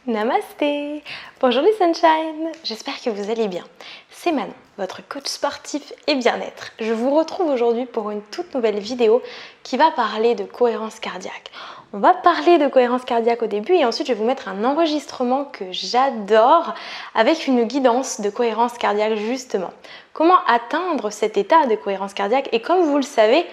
Namasté! Bonjour les Sunshine! J'espère que vous allez bien. C'est Manon, votre coach sportif et bien-être. Je vous retrouve aujourd'hui pour une toute nouvelle vidéo qui va parler de cohérence cardiaque. On va parler de cohérence cardiaque au début et ensuite je vais vous mettre un enregistrement que j'adore avec une guidance de cohérence cardiaque justement. Comment atteindre cet état de cohérence cardiaque? Et comme vous le savez,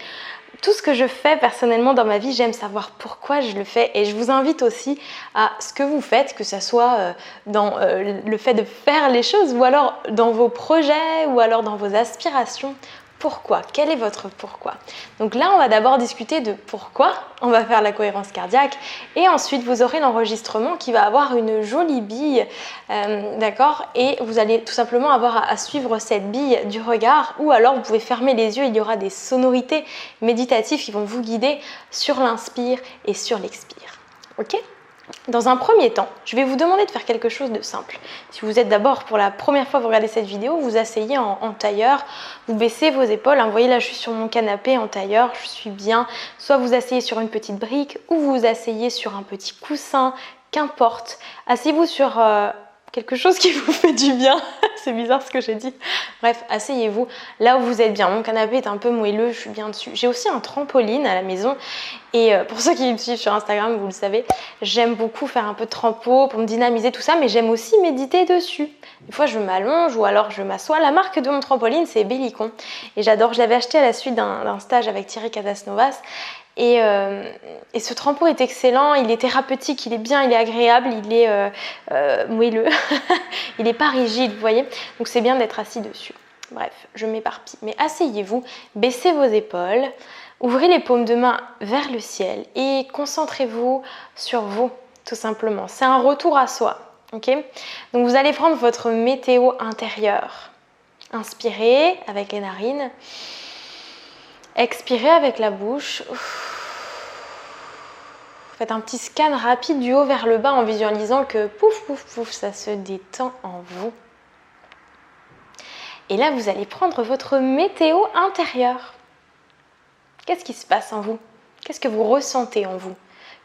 tout ce que je fais personnellement dans ma vie, j'aime savoir pourquoi je le fais et je vous invite aussi à ce que vous faites, que ce soit dans le fait de faire les choses ou alors dans vos projets ou alors dans vos aspirations. Pourquoi? Quel est votre pourquoi? Donc là, on va d'abord discuter de pourquoi on va faire la cohérence cardiaque et ensuite vous aurez l'enregistrement qui va avoir une jolie bille, d'accord? Et vous allez tout simplement avoir à suivre cette bille du regard ou alors vous pouvez fermer les yeux, il y aura des sonorités méditatives qui vont vous guider sur l'inspire et sur l'expire. Ok? Dans un premier temps, je vais vous demander de faire quelque chose de simple. Si vous êtes d'abord pour la première fois vous regardez cette vidéo, vous asseyez en tailleur, vous baissez vos épaules. Vous voyez là je suis sur mon canapé en tailleur, je suis bien. Soit vous asseyez sur une petite brique ou vous vous asseyez sur un petit coussin, qu'importe. Asseyez-vous sur quelque chose qui vous fait du bien. C'est bizarre ce que j'ai dit. Bref, asseyez-vous là où vous êtes bien. Mon canapé est un peu moelleux, je suis bien dessus. J'ai aussi un trampoline à la maison. Et pour ceux qui me suivent sur Instagram, vous le savez, j'aime beaucoup faire un peu de trampo pour me dynamiser tout ça, mais j'aime aussi méditer dessus. Des fois, je m'allonge ou alors je m'assois. La marque de mon trampoline, c'est Bellicon. Et j'adore, je l'avais acheté à la suite d'un stage avec Thierry Cadasnovas. Et ce trampo est excellent, il est thérapeutique, il est bien, il est agréable, il est moelleux, il n'est pas rigide, vous voyez. Donc c'est bien d'être assis dessus. Bref, je m'éparpille. Mais asseyez-vous, baissez vos épaules, ouvrez les paumes de main vers le ciel et concentrez-vous sur vous, tout simplement. C'est un retour à soi, ok? Donc vous allez prendre votre météo intérieure. Inspirez avec les narines. Expirez avec la bouche. Faites un petit scan rapide du haut vers le bas en visualisant que pouf, pouf, pouf, ça se détend en vous. Et là, vous allez prendre votre météo intérieure. Qu'est-ce qui se passe en vous? Qu'est-ce que vous ressentez en vous?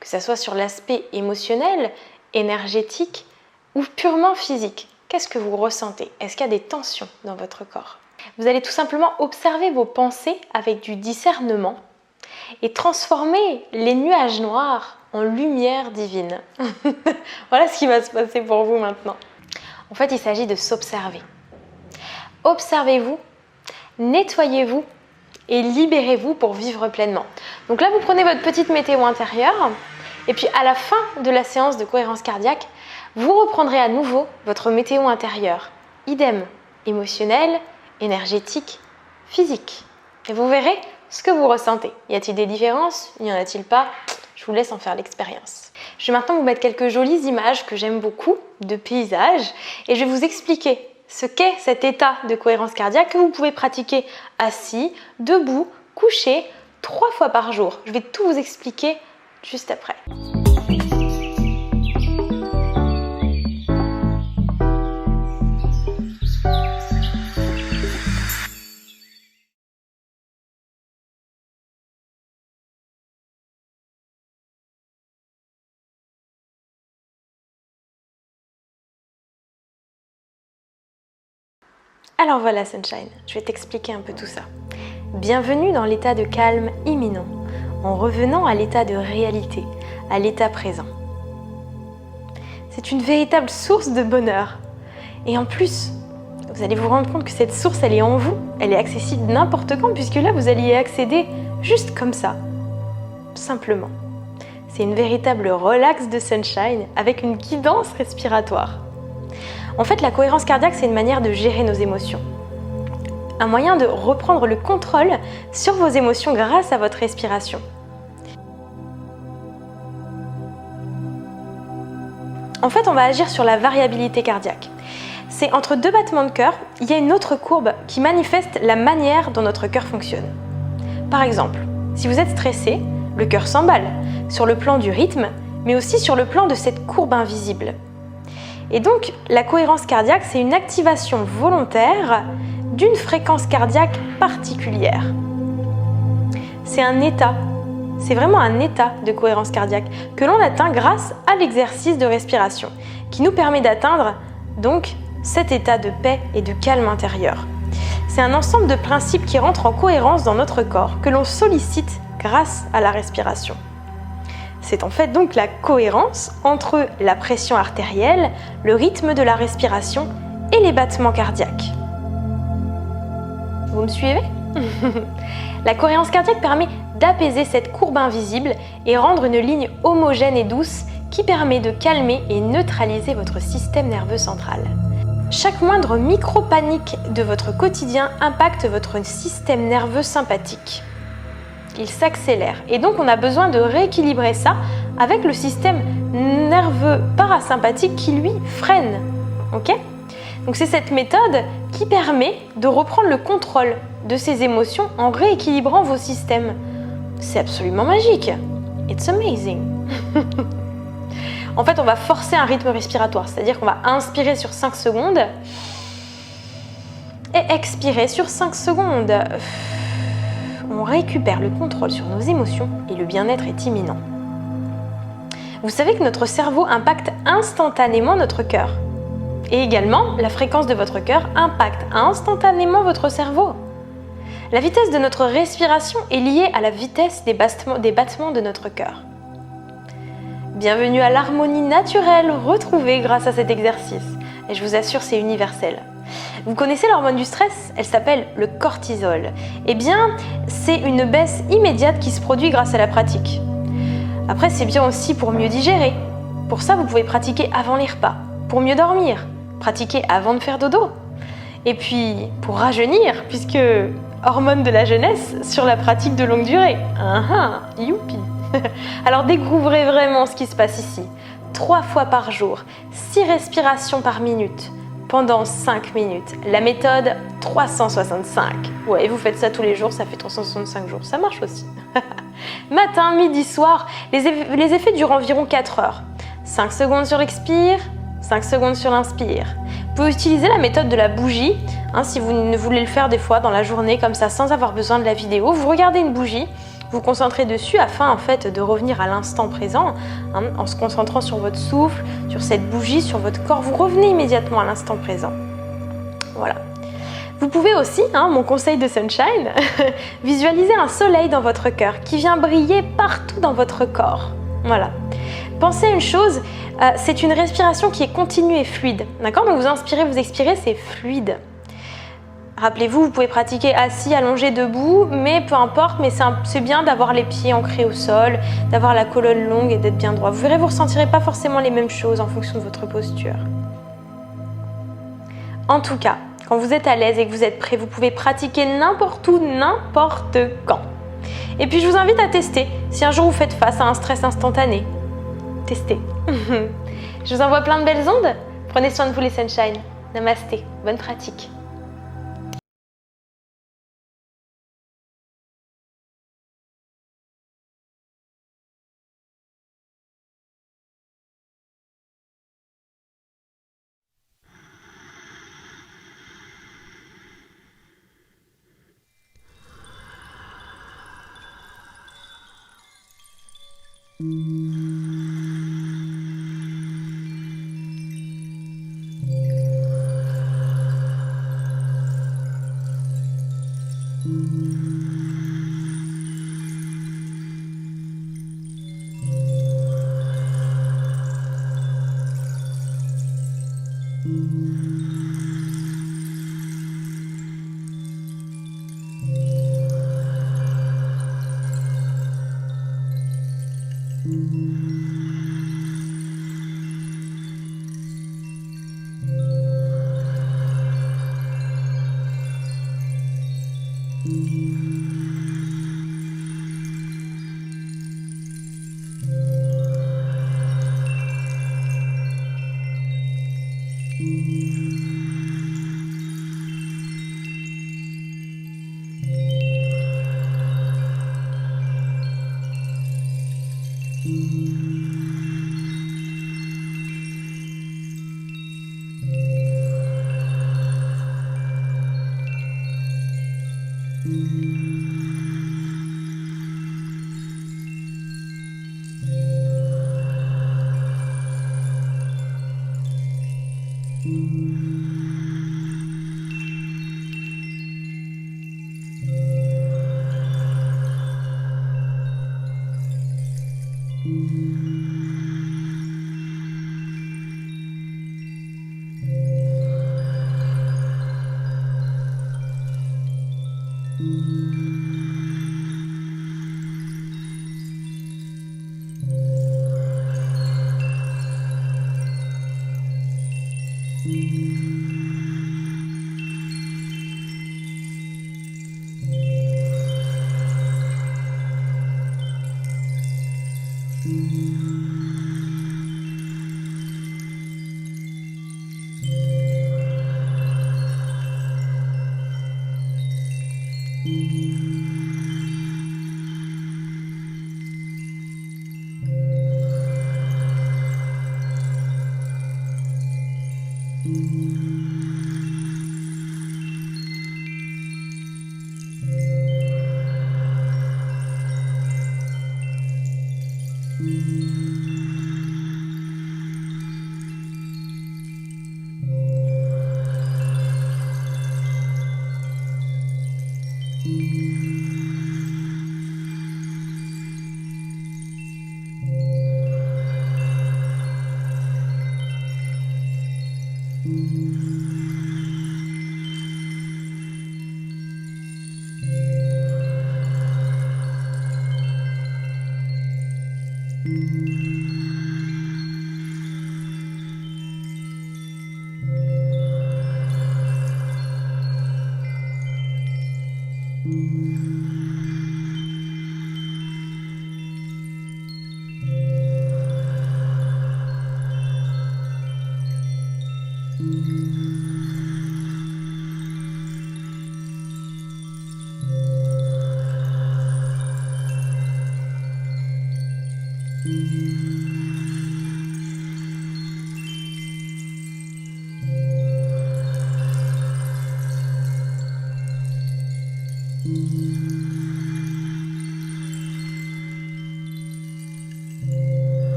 Que ce soit sur l'aspect émotionnel, énergétique ou purement physique. Qu'est-ce que vous ressentez? Est-ce qu'il y a des tensions dans votre corps? Vous allez tout simplement observer vos pensées avec du discernement et transformer les nuages noirs en lumière divine. Voilà ce qui va se passer pour vous maintenant. En fait, il s'agit de s'observer. Observez-vous, nettoyez-vous et libérez-vous pour vivre pleinement. Donc là, vous prenez votre petite météo intérieure et puis à la fin de la séance de cohérence cardiaque, vous reprendrez à nouveau votre météo intérieure. Idem, émotionnel, énergétique, physique. Et vous verrez ce que vous ressentez. Y a-t-il des différences? N'y en a-t-il pas? Je vous laisse en faire l'expérience. Je vais maintenant vous mettre quelques jolies images que j'aime beaucoup, de paysages, et je vais vous expliquer ce qu'est cet état de cohérence cardiaque que vous pouvez pratiquer assis, debout, couché, 3 fois par jour. Je vais tout vous expliquer juste après. Alors voilà Sunshine, je vais t'expliquer un peu tout ça. Bienvenue dans l'état de calme imminent, en revenant à l'état de réalité, à l'état présent. C'est une véritable source de bonheur. Et en plus, vous allez vous rendre compte que cette source, elle est en vous, elle est accessible n'importe quand, puisque là, vous allez y accéder juste comme ça, simplement. C'est une véritable relax de Sunshine avec une guidance respiratoire. En fait, la cohérence cardiaque, c'est une manière de gérer nos émotions. Un moyen de reprendre le contrôle sur vos émotions grâce à votre respiration. En fait, on va agir sur la variabilité cardiaque. C'est entre 2 battements de cœur, il y a une autre courbe qui manifeste la manière dont notre cœur fonctionne. Par exemple, si vous êtes stressé, le cœur s'emballe, sur le plan du rythme, mais aussi sur le plan de cette courbe invisible. Et donc, la cohérence cardiaque, c'est une activation volontaire d'une fréquence cardiaque particulière. C'est un état C'est vraiment un état de cohérence cardiaque que l'on atteint grâce à l'exercice de respiration, qui nous permet d'atteindre donc cet état de paix et de calme intérieur. C'est un ensemble de principes qui rentrent en cohérence dans notre corps, que l'on sollicite grâce à la respiration. C'est en fait donc la cohérence entre la pression artérielle, le rythme de la respiration et les battements cardiaques. Vous me suivez? La cohérence cardiaque permet d'apaiser cette courbe invisible et rendre une ligne homogène et douce qui permet de calmer et neutraliser votre système nerveux central. Chaque moindre micro-panique de votre quotidien impacte votre système nerveux sympathique. Il s'accélère et donc on a besoin de rééquilibrer ça avec le système nerveux parasympathique qui lui freine. Ok ? Donc c'est cette méthode qui permet de reprendre le contrôle de ces émotions en rééquilibrant vos systèmes. C'est absolument magique. It's amazing. En fait, on va forcer un rythme respiratoire, c'est-à-dire qu'on va inspirer sur 5 secondes et expirer sur 5 secondes. On récupère le contrôle sur nos émotions et le bien-être est imminent. Vous savez que notre cerveau impacte instantanément notre cœur. Et également, la fréquence de votre cœur impacte instantanément votre cerveau. La vitesse de notre respiration est liée à la vitesse des battements de notre cœur. Bienvenue à l'harmonie naturelle retrouvée grâce à cet exercice. Et je vous assure, c'est universel. Vous connaissez l'hormone du stress? Elle s'appelle le cortisol. Eh bien, c'est une baisse immédiate qui se produit grâce à la pratique. Après, c'est bien aussi pour mieux digérer. Pour ça, vous pouvez pratiquer avant les repas. Pour mieux dormir, pratiquer avant de faire dodo. Et puis, pour rajeunir, puisque hormone de la jeunesse sur la pratique de longue durée. Youpi. Alors découvrez vraiment ce qui se passe ici. 3 fois par jour, 6 respirations par minute, pendant 5 minutes. La méthode 365. Ouais, vous faites ça tous les jours, ça fait 365 jours. Ça marche aussi. Matin, midi, soir, les effets durent environ 4 heures. 5 secondes sur l'expire, 5 secondes sur l'inspire. Vous pouvez utiliser la méthode de la bougie, si vous ne voulez le faire des fois dans la journée comme ça sans avoir besoin de la vidéo. Vous regardez une bougie, vous concentrez dessus afin en fait de revenir à l'instant présent, en se concentrant sur votre souffle, sur cette bougie, sur votre corps. Vous revenez immédiatement à l'instant présent. Voilà. Vous pouvez aussi, mon conseil de Sunshine, visualiser un soleil dans votre cœur qui vient briller partout dans votre corps. Voilà. Pensez à une chose, c'est une respiration qui est continue et fluide. D'accord ? Donc vous inspirez, vous expirez, c'est fluide. Rappelez-vous, vous pouvez pratiquer assis, allongé, debout, mais peu importe, mais c'est bien d'avoir les pieds ancrés au sol, d'avoir la colonne longue et d'être bien droit. Vous verrez, vous ne ressentirez pas forcément les mêmes choses en fonction de votre posture. En tout cas, quand vous êtes à l'aise et que vous êtes prêt, vous pouvez pratiquer n'importe où, n'importe quand. Et puis je vous invite à tester, si un jour vous faites face à un stress instantané. Testez. Je vous envoie plein de belles ondes. Prenez soin de vous les Sunshine. Namasté, bonne pratique.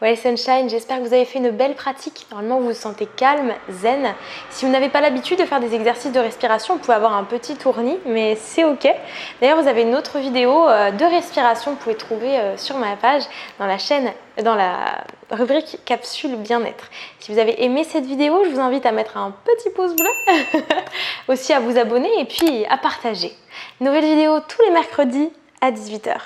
Ouais Sunshine, j'espère que vous avez fait une belle pratique. Normalement vous vous sentez calme, zen. Si vous n'avez pas l'habitude de faire des exercices de respiration, vous pouvez avoir un petit tournis, mais c'est ok. D'ailleurs vous avez une autre vidéo de respiration que vous pouvez trouver sur ma page dans la chaîne, dans la rubrique capsule bien-être. Si vous avez aimé cette vidéo, je vous invite à mettre un petit pouce bleu, aussi à vous abonner et puis à partager. Nouvelle vidéo tous les mercredis à 18 h.